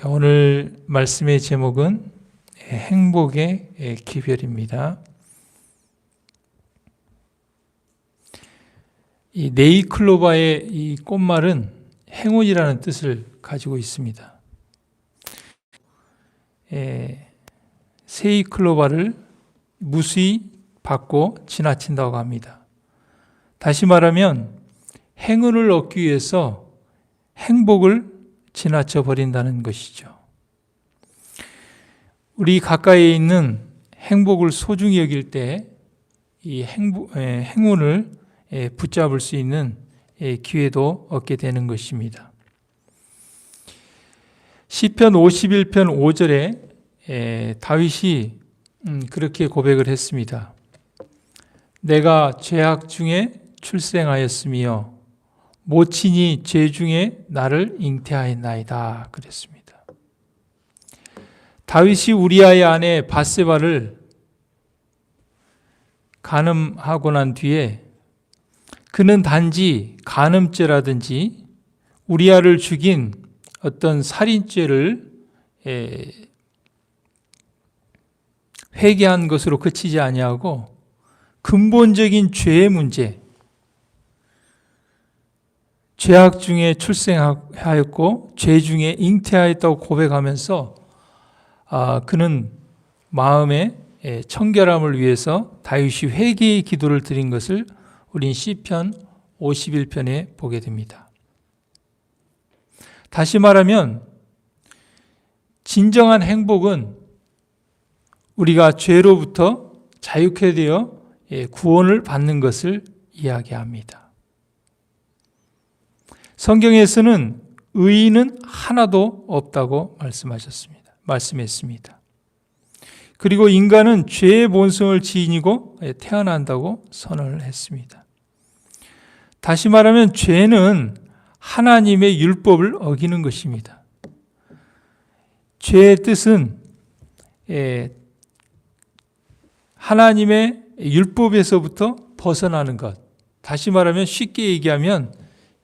오늘 말씀의 제목은 행복의 기별입니다. 이 네이클로바의 이 꽃말은 행운이라는 뜻을 가지고 있습니다. 세이클로바를 무수히 받고 지나친다고 합니다. 다시 말하면 행운을 얻기 위해서 행복을 지나쳐 버린다는 것이죠. 우리 가까이에 있는 행복을 소중히 여길 때 이 행운을 붙잡을 수 있는 기회도 얻게 되는 것입니다. 시편 51편 5절에 다윗이 그렇게 고백을 했습니다. 내가 죄악 중에 출생하였으며 모친이 죄 중에 나를 잉태하였나이다 그랬습니다. 다윗이 우리아의 아내 밧세바를 간음하고 난 뒤에 그는 단지 간음죄라든지 우리아를 죽인 어떤 살인죄를 회개한 것으로 그치지 아니하고 근본적인 죄의 문제, 죄악 중에 출생하였고 죄 중에 잉태하였다고 고백하면서 그는 마음의 청결함을 위해서 다윗이 회개의 기도를 드린 것을 우린 시편 51편에 보게 됩니다. 다시 말하면 진정한 행복은 우리가 죄로부터 자유케 되어 구원을 받는 것을 이야기합니다. 성경에서는 의인은 하나도 없다고 말씀했습니다. 그리고 인간은 죄의 본성을 지니고 태어난다고 선언을 했습니다. 다시 말하면 죄는 하나님의 율법을 어기는 것입니다. 죄의 뜻은 하나님의 율법에서부터 벗어나는 것. 다시 말하면 쉽게 얘기하면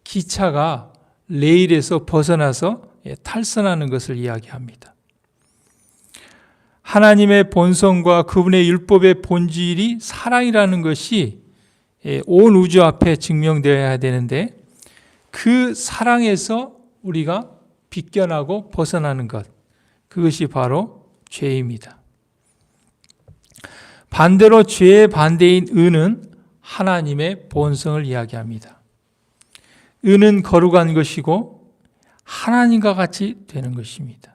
기차가 레일에서 벗어나서 탈선하는 것을 이야기합니다. 하나님의 본성과 그분의 율법의 본질이 사랑이라는 것이 온 우주 앞에 증명되어야 되는데 그 사랑에서 우리가 빗겨나고 벗어나는 것, 그것이 바로 죄입니다. 반대로 죄의 반대인 의는 하나님의 본성을 이야기합니다. 의는 거룩한 것이고 하나님과 같이 되는 것입니다.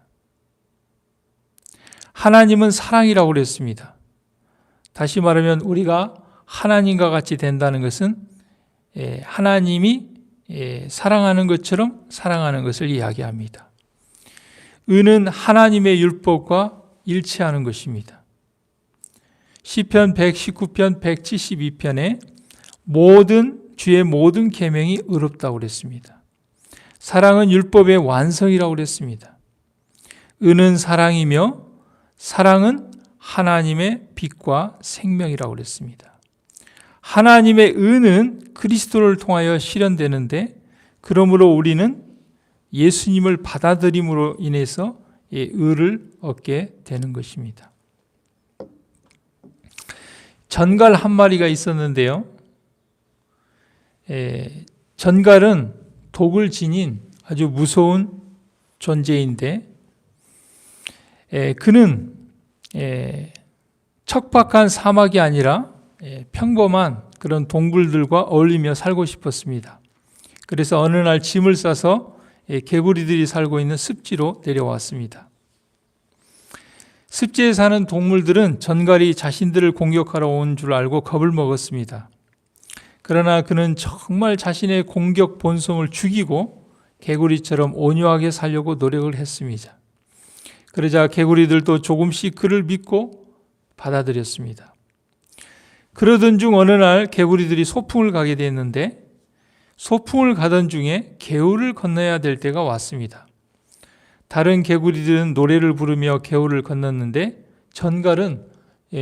하나님은 사랑이라고 그랬습니다. 다시 말하면 우리가 하나님과 같이 된다는 것은 하나님이 사랑하는 것처럼 사랑하는 것을 이야기합니다. 의는 하나님의 율법과 일치하는 것입니다. 시편 119편 172편에 주의 모든 계명이 의롭다고 그랬습니다. 사랑은 율법의 완성이라고 그랬습니다. 의는 사랑이며 사랑은 하나님의 빛과 생명이라고 그랬습니다. 하나님의 의는 그리스도를 통하여 실현되는데 그러므로 우리는 예수님을 받아들임으로 인해서 의를 얻게 되는 것입니다. 전갈 한 마리가 있었는데요. 전갈은 독을 지닌 아주 무서운 존재인데 그는 척박한 사막이 아니라 평범한 그런 동물들과 어울리며 살고 싶었습니다. 그래서 어느 날 짐을 싸서 개구리들이 살고 있는 습지로 내려왔습니다. 습지에 사는 동물들은 전갈이 자신들을 공격하러 온 줄 알고 겁을 먹었습니다. 그러나 그는 정말 자신의 공격 본성을 죽이고 개구리처럼 온유하게 살려고 노력을 했습니다. 그러자 개구리들도 조금씩 그를 믿고 받아들였습니다. 그러던 중 어느 날 개구리들이 소풍을 가게 됐는데 소풍을 가던 중에 개울을 건너야 될 때가 왔습니다. 다른 개구리들은 노래를 부르며 개울을 건넜는데 전갈은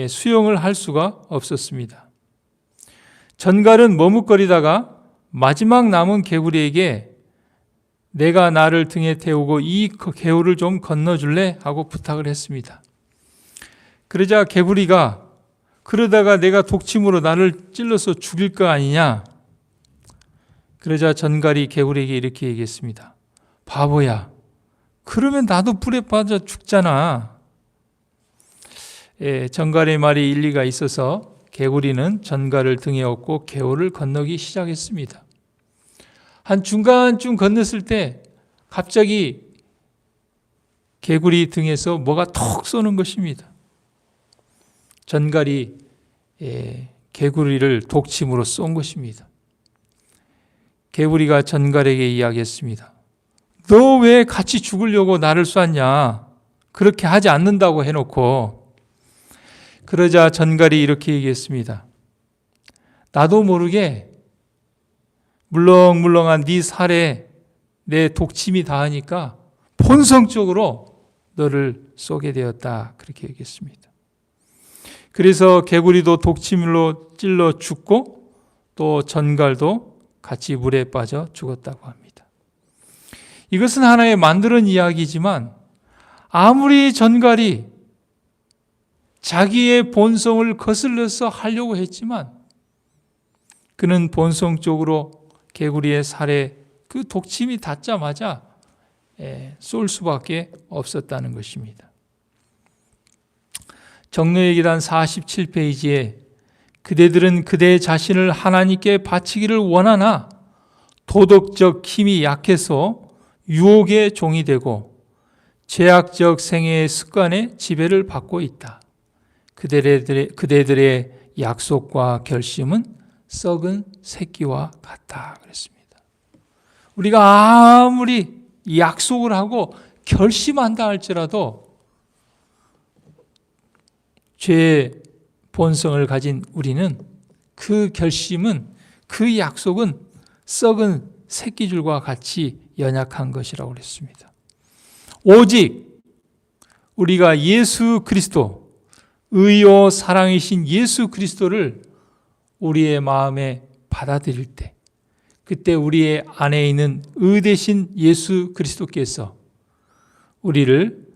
수영을 할 수가 없었습니다. 전갈은 머뭇거리다가 마지막 남은 개구리에게 내가 나를 등에 태우고 이 개울을 좀 건너줄래? 하고 부탁을 했습니다. 그러자 개구리가 그러다가 내가 독침으로 나를 찔러서 죽일 거 아니냐? 그러자 전갈이 개구리에게 이렇게 얘기했습니다. 바보야, 그러면 나도 불에 빠져 죽잖아. 전갈의 말이 일리가 있어서 개구리는 전갈을 등에 업고 개울을 건너기 시작했습니다. 한 중간쯤 건넜을 때 갑자기 개구리 등에서 뭐가 톡 쏘는 것입니다. 전갈이 개구리를 독침으로 쏜 것입니다. 개구리가 전갈에게 이야기했습니다. 너 왜 같이 죽으려고 나를 쐈냐? 그렇게 하지 않는다고 해놓고. 그러자 전갈이 이렇게 얘기했습니다. 나도 모르게 물렁물렁한 네 살에 내 독침이 닿으니까 본성적으로 너를 쏘게 되었다. 그렇게 얘기했습니다. 그래서 개구리도 독침으로 찔러 죽고 또 전갈도 같이 물에 빠져 죽었다고 합니다. 이것은 하나의 만드는 이야기지만 아무리 전갈이 자기의 본성을 거슬러서 하려고 했지만 그는 본성적으로 개구리의 살에 그 독침이 닿자마자 쏠 수밖에 없었다는 것입니다. 정로의 계단 47페이지에 그대들은 그대 자신을 하나님께 바치기를 원하나 도덕적 힘이 약해서 유혹의 종이 되고 죄악적 생애의 습관에 지배를 받고 있다. 그대들의 약속과 결심은 썩은 새끼와 같다. 그랬습니다. 우리가 아무리 약속을 하고 결심한다 할지라도 죄의 본성을 가진 우리는 그 결심은, 그 약속은 썩은 새끼줄과 같이 연약한 것이라고 그랬습니다. 오직 우리가 예수 그리스도, 의요 사랑이신 예수 그리스도를 우리의 마음에 받아들일 때, 그때 우리의 안에 있는 의 대신 예수 그리스도께서 우리를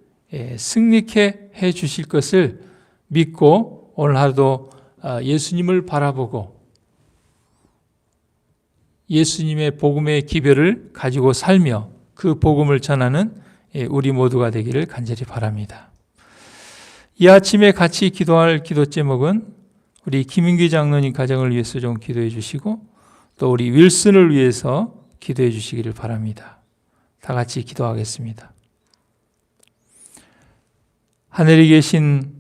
승리케 해 주실 것을 믿고 오늘 하루도 예수님을 바라보고 예수님의 복음의 기별을 가지고 살며 그 복음을 전하는 우리 모두가 되기를 간절히 바랍니다. 이 아침에 같이 기도할 기도 제목은 우리 김인규 장로님 가정을 위해서 좀 기도해 주시고 또 우리 윌슨을 위해서 기도해 주시기를 바랍니다. 다 같이 기도하겠습니다. 하늘에 계신